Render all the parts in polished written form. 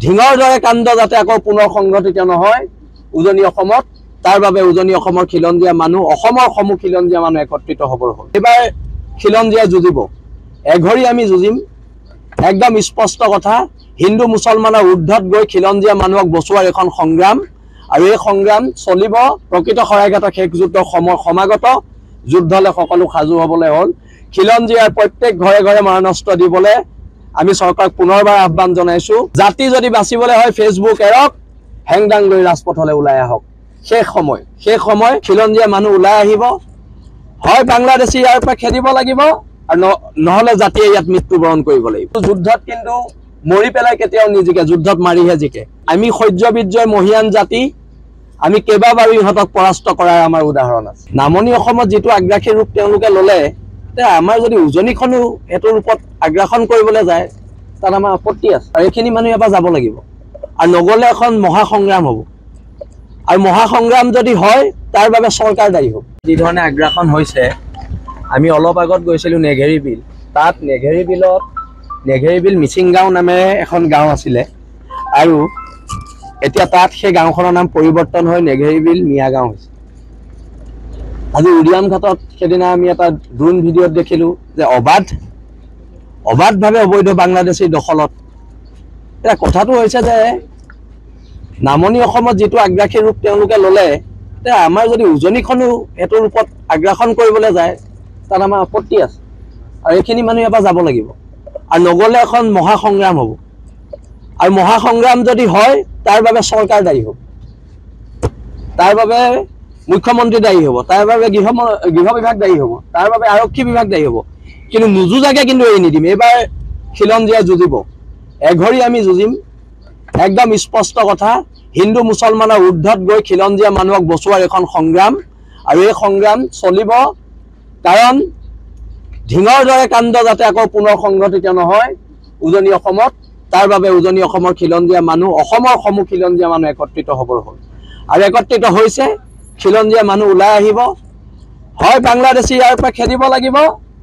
ঢিঙৰ দৰে কাণ্ড যাতে আকৌ পুনৰ সংঘটিত নহয় উজনি অসমত, তাৰ বাবে উজনি অসমৰ খিলঞ্জীয়া মানুহ, অসমৰ সমূহ খিলঞ্জীয়া মানুহ একত্ৰিত হ'বৰ হ'ল। এইবাৰ খিলঞ্জীয়া যুঁজিব, এঘৰি আমি যুঁজিম, একদম স্পষ্ট কথা। হিন্দু মুছলমানৰ ঊৰ্ধত গৈ খিলঞ্জীয়া মানুহক বচোৱাৰ এখন সংগ্ৰাম, আৰু এই সংগ্ৰাম চলিব। প্ৰকৃত শৰাইঘাটৰ শেষ যুদ্ধ সমাগত, যুদ্ধলৈ সকলো সাজু হ'বলৈ হ'ল। খিলঞ্জীয়াৰ প্ৰত্যেক ঘৰে ঘৰে মাৰণাস্ত্ৰ দিবলৈ আমি চৰকাৰক পুনৰবাৰ আহ্বান জনাইছোঁ। জাতি যদি বাচিবলৈ হয় ফেচবুক এৰক, হেংদাং লৈ ৰাজপথলৈ ওলাই আহক। শেষ সময় খিলঞ্জীয়া মানুহ ওলাই আহিব, হয় বাংলাদেশী ইয়াৰ পৰা খেদিব লাগিব, আৰু নহ'লে জাতিয়ে ইয়াত মৃত্যুবৰণ কৰিব লাগিব। যুদ্ধত কিন্তু মৰি পেলাই কেতিয়াও নিজিকে, যুদ্ধত মাৰিহে জিকে। আমি সহ্য বিজয় মহিয়ান জাতি, আমি কেইবাবাৰো ইহঁতক পৰাস্ত কৰাৰ আমাৰ উদাহৰণ আছে। নামনি অসমত যিটো আগ্ৰাসী ৰূপ তেওঁলোকে ল'লে, আমাৰ যদি উজনিখনো সেইটো ৰূপত আগ্ৰাসন কৰিবলৈ যায়, তাত আমাৰ আপত্তি আছে। আৰু এইখিনি মানুহ এবাৰ যাব লাগিব, আৰু নগ'লে এখন মহাসংগ্ৰাম হ'ব। আৰু মহাসংগ্ৰাম যদি হয় তাৰ বাবে চৰকাৰ দায়ী হ'ব। যি ধৰণে আগ্ৰাসন হৈছে, আমি অলপ আগত গৈছিলোঁ নেঘেৰি বিল। তাত নেঘেৰি বিল মিচিং গাঁও নামেৰে এখন গাঁও আছিলে, আৰু এতিয়া তাত সেই গাঁওখনৰ নাম পৰিৱৰ্তন হৈ নেঘেৰি বিল মিয়া গাঁও হৈছে। আজি উৰিয়াম ঘাটত সেইদিনা আমি এটা ড্ৰোন ভিডিঅ'ত দেখিলোঁ যে অবাধভাৱে অবৈধ বাংলাদেশীৰ দখলত। এতিয়া কথাটো হৈছে যে নামনি অসমত যিটো আগ্ৰাসী ৰূপ তেওঁলোকে ল'লে, আমাৰ যদি উজনিখনো সেইটো ৰূপত আগ্ৰাসন কৰিবলৈ যায়, তাত আমাৰ আপত্তি আছে। আৰু এইখিনি মানুহ এবাৰ যাব লাগিব, আৰু নগ'লে এখন মহাসংগ্ৰাম হ'ব। আৰু মহাসংগ্ৰাম যদি হয় তাৰ বাবে চৰকাৰ দায়ী হ'ব, তাৰ বাবে মুখ্যমন্ত্ৰী দায়ী হ'ব, তাৰ বাবে গৃহ বিভাগ দায়ী হ'ব, তাৰ বাবে আৰক্ষী বিভাগ দায়ী হ'ব। কিন্তু নুযুঁজাকে কিন্তু এৰি নিদিম। এইবাৰ খিলঞ্জীয়া যুঁজিব, এঘৰি আমি যুঁজিম, একদম স্পষ্ট কথা। হিন্দু মুছলমানৰ ঊৰ্ধত গৈ খিলঞ্জীয়া মানুহক বচোৱাৰ এখন সংগ্ৰাম, আৰু এই সংগ্ৰাম চলিব। কাৰণ ঢিঙৰ দৰে কাণ্ড যাতে আকৌ পুনৰ সংঘটিত নহয় উজনি অসমত, তাৰ বাবে উজনি অসমৰ খিলঞ্জীয়া মানুহ, অসমৰ সমূহ খিলঞ্জীয়া মানুহ একত্ৰিত হ'বৰ হ'ল। আৰু একত্ৰিত হৈছে, খিলঞ্জীয়া মানুহ ওলাই আহিব, হয় বাংলাদেশী ইয়াৰ পৰা খেদিব লাগিব,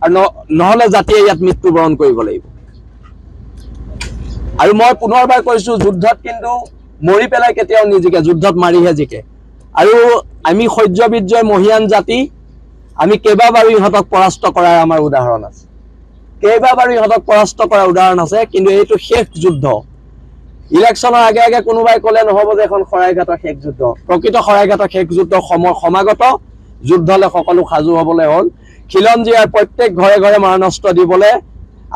আৰু নহ'লে জাতিয়ে ইয়াত মৃত্যুবৰণ কৰিব লাগিব। আৰু মই পুনৰবাৰ কৈছোঁ, যুদ্ধত কিন্তু মৰি পেলাই কেতিয়াও নিজিকে, যুদ্ধত মাৰিহে জিকে। আৰু আমি সহ্য বিজয় মহিয়ান জাতি, আমি কেইবাবাৰো ইহঁতক পৰাস্ত কৰাৰ আমাৰ উদাহৰণ আছে, কিন্তু এইটো শেষ যুদ্ধ। ইলেকশ্যনৰ আগে আগে কোনোবাই ক'লে নহ'ব যে এখন শৰাইঘাটৰ শেষ যুদ্ধ। প্ৰকৃত শৰাইঘাটৰ শেষ যুদ্ধ সমাগত, যুদ্ধলৈ সকলো সাজু হ'বলৈ হ'ল। খিলঞ্জীয়াৰ প্ৰত্যেক ঘৰে ঘৰে মাৰণাস্ত্ৰ দিবলৈ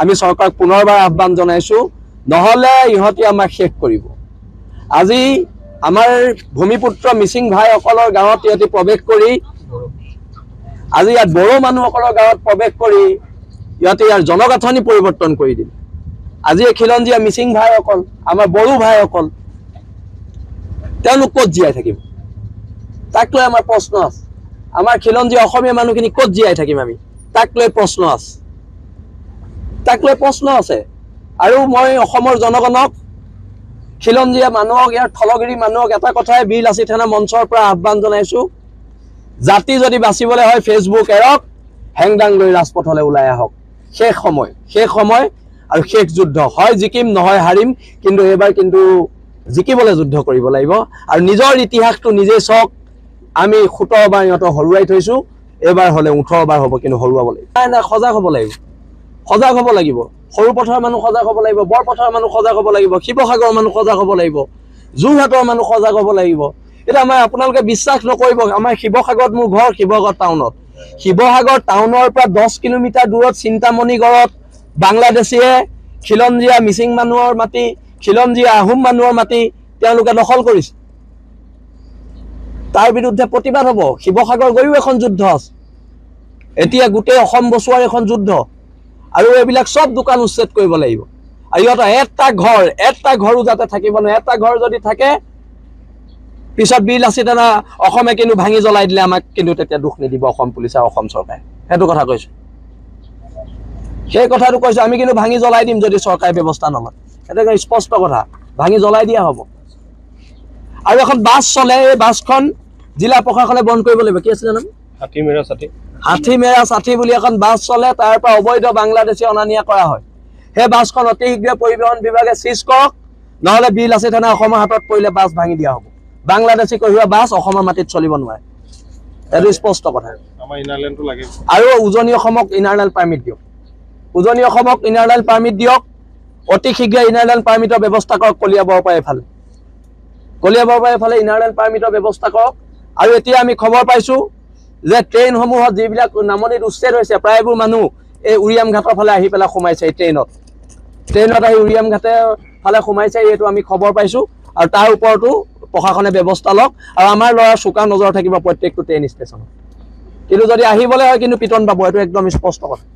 আমি চৰকাৰক পুনৰবাৰ আহ্বান জনাইছোঁ, নহ'লে ইহঁতে আমাক শেষ কৰিব। আজি আমাৰ ভূমিপুত্ৰ মিচিং ভাইসকলৰ গাঁৱত ইহঁতে প্ৰৱেশ কৰি, আজি ইয়াত বড়ো মানুহসকলৰ গাঁৱত প্ৰৱেশ কৰি ইহঁতে ইয়াৰ জনগাঁথনি পৰিৱৰ্তন কৰি দিলে। আজি এই খিলঞ্জীয়া মিচিং ভাইসকল, আমাৰ বড়ো ভাইসকল, তেওঁলোক ক'ত জীয়াই থাকিব? তাক লৈ আমাৰ প্ৰশ্ন আছে। আমাৰ খিলঞ্জীয়া অসমীয়া মানুহখিনি ক'ত জীয়াই থাকিম আমি? তাক লৈ প্ৰশ্ন আছে। আৰু মই অসমৰ জনগণক, খিলঞ্জীয়া মানুহক, ইয়াৰ থলগিৰি মানুহক এটা কথাই বীৰ লাচিত সেনা মঞ্চৰ পৰা আহ্বান জনাইছোঁ, জাতি যদি বাচিবলৈ হয় ফেচবুক এৰক, হেংদাং লৈ ৰাজপথলৈ ওলাই আহক। শেষ সময় আৰু শেষ যুদ্ধ। হয় জিকিম, নহয় হাৰিম, কিন্তু এইবাৰ কিন্তু জিকিবলৈ যুদ্ধ কৰিব লাগিব। আৰু নিজৰ ইতিহাসটো নিজে চাওক, আমি 17 বাৰ ইহঁতক হৰুৱাই থৈছোঁ, এইবাৰ হ'লে 18 বাৰ হ'ব, কিন্তু হৰুৱাব লাগিব। নাই, সজাগ হ'ব লাগিব। সৰু পথাৰৰ মানুহ সজাগ হ'ব লাগিব, বৰপথাৰৰ মানুহ সজাগ হ'ব লাগিব, শিৱসাগৰৰ মানুহ সজাগ হ'ব লাগিব, যোৰহাটৰ মানুহ সজাগ হ'ব লাগিব। এতিয়া আপোনালোকে বিশ্বাস নকৰিব, আমাৰ শিৱসাগৰত মোৰ ঘৰ, শিৱসাগৰ টাউনত। শিৱসাগৰ টাউনৰ পৰা 10 কিলোমিটাৰ দূৰত চিন্তামণিগড়ত বাংলাদেশীয়ে খিলঞ্জীয়া মিচিং মানুহৰ মাটি, খিলঞ্জীয়া আহোম মানুহৰ মাটি তেওঁলোকে দখল কৰিছে। তাৰ বিৰুদ্ধে প্ৰতিবাদ হ'ব। শিৱসাগৰ গৈও এখন যুদ্ধ আছে। এতিয়া গোটেই অসম বচোৱাৰ এখন যুদ্ধ, আৰু এইবিলাক চব দোকান উচ্ছেদ কৰিব লাগিব। আৰু ইহঁতৰ এটা ঘৰো যাতে থাকিব নোৱাৰে। এটা ঘৰ যদি থাকে, পিছত বীৰ লাচিত সেনা অসমে কিন্তু ভাঙি জ্বলাই দিলে আমাক কিন্তু তেতিয়া দুখ নিদিব অসম পুলিচ আৰু অসম চৰকাৰে। সেইটো কথা কৈছোঁ, সেই কথাটো কৈছোঁ। আমি কিন্তু ভাঙি জ্বলাই দিম যদি চৰকাৰে ব্যৱস্থা নলয়। সেইটো স্পষ্ট কথা, ভাঙি জ্বলাই দিয়া হ'ব। আৰু এখন বাছ চলে, এই বাছখন জিলা প্ৰশাসনে বন্ধ কৰিব লাগিব। কি আছিলে নাম? হাতীমেৰা ষাঠি বুলি এখন বাছ চলে, তাৰ পৰা অবৈধ বাংলাদেশী অনা নিয়া কৰা হয়। সেই বাছখন অতি শীঘ্ৰে পৰিবহণ বিভাগে চিজ কৰক, নহ'লে বিল আছে থানা অসমৰ হাতত পৰিলে বাছ ভাঙি দিয়া হ'ব বাংলাদেশী কঢ়িওৱা বাছ অসমৰ মাটিত চলিব নোৱাৰে এইটো স্পষ্ট কথা আমাৰ ইনাৰ লাইনটো লাগে আৰু উজনি অসমক ইনাৰ লাইন পাৰ্মিট দিয়ক উজনি অসমক ইনাৰ লাইন পাৰ্মিট দিয়ক অতি শীঘ্ৰে ইনাৰ লাইন পাৰ্মিটৰ ব্যৱস্থা কৰক কলিয়াবৰ পৰা এফালে ইনাৰ লাইন পাৰ্মিটৰ ব্যৱস্থা কৰক আৰু এতিয়া আমি খবৰ পাইছোঁ যে ট্ৰেইনসমূহত যিবিলাক নামনিত উচ্ছেদ হৈছে প্ৰায়বোৰ মানুহ এই উৰিয়াম ঘাটৰ ফালে আহি পেলাই সোমাইছে এই ট্ৰেইনত আহি উৰিয়াম ঘাটৰ ফালে সোমাইছে এইটো আমি খবৰ পাইছোঁ আৰু তাৰ ওপৰতো প্ৰশাসনে ব্যৱস্থা লওক আৰু আমাৰ ল'ৰা চোকা নজৰ থাকিব প্ৰত্যেকটো ট্ৰেইন ষ্টেচনত কিন্তু যদি আহিবলৈ হয় কিন্তু পিটন পাব এইটো একদম স্পষ্ট কথা